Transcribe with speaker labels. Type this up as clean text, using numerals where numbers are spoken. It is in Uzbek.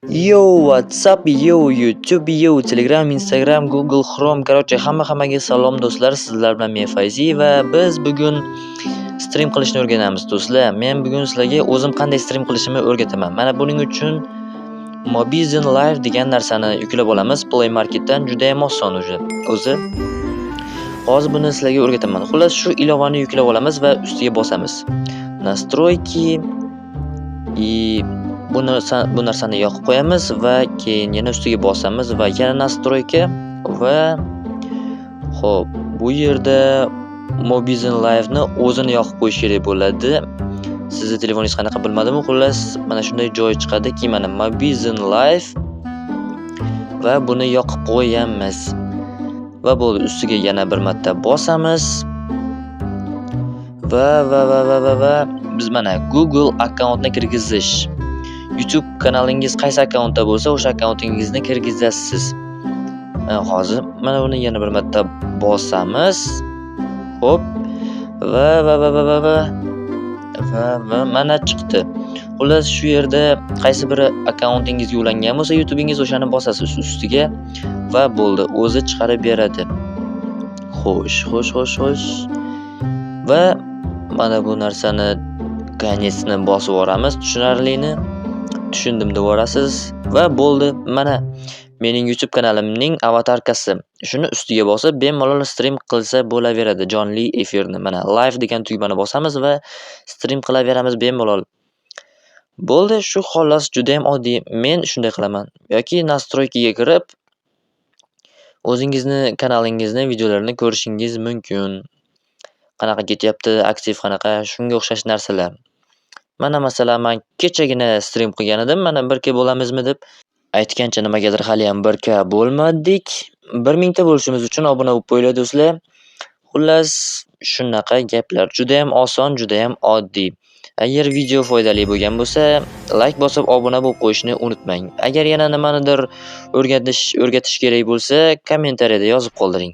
Speaker 1: Yo, WhatsApp, yo, YouTube, yo, Telegram, Instagram, Google, Chrome, короче, hammaga salom do'stlar. Sizlar bilan men Fayzi va biz bugun stream qilishni o'rganamiz do'stlar. Men bugun sizlarga o'zim qanday stream qilishimni o'rgataman. Mana buning uchun Mobizen Live degan narsani yuklab olamiz. Play Marketdan juda ham oson o'zi. Hozir buni sizlarga o'rgataman. Xullas, shu ilovani yuklab olamiz va ustiga bosamiz. Настройки и bu narsani yoqib qo'yamiz va keyin yana ustiga bosamiz va yana настройка va xo'p, bu yerda Mobizen Live ni o'zini yoqib qo'yish kerak bo'ladi. Sizni telefoningiz qanaqa bilmadim, xullas mana shunday joy chiqadiki, mana Mobizen Live va buni yoqib qo'yamiz. Va bo'ldi, ustiga yana bir marta bosamiz. Va biz mana Google akkauntni kirgizish. YouTube kanalingiz qaysi akkauntda bo'lsa, o'sha akkauntingizni kirgizasiz. Hozir mana buni yana bir marta bosamiz. Xo'p. Va mana chiqdi. Xullas, shu yerda qaysi bir akkauntingizga ulangan bo'lsa, YouTube'ingiz o'shani bosasiz ustiga va bo'ldi, o'zi chiqarib beradi. Xo'sh. Va mana bu narsani konetsini bosib yoramiz, tushunarlini. Tushundim deb yorasiz va bo'ldi. Mana mening YouTube kanalimning avatarkasi. Shuni ustiga bosib bemalol stream qilsa bo'laveradi, jonli efirni. Mana live degan tugmani bosamiz va stream qilaveramiz bemalol. Bo'ldi, shu xolos juda ham oddiy. Men shunday qilaman. Yoki настройкаga kirib o'zingizni kanalingizni videolarini ko'rishingiz mumkin. Qanaqa ketyapti, aktiv qanaqa, shunga o'xshash narsalar. Mana masalan, men kechagina stream qilgan edim. Mana 1K bo'lamizmi deb aytgancha nimagadir hali ham 1K bo'lmadik. 1000 ta bo'lishimiz uchun obuna bo'lib qo'yinglar do'stlar. Xullas, shunaqa gaplar. Juda ham oson, juda ham oddiy. Agar video foydali bo'lgan bo'lsa, like bosib obuna bo'lib qo'yishni unutmang. Agar yana nimanidir o'rgatish kerak bo'lsa, kommentariyada yozib qoldiring.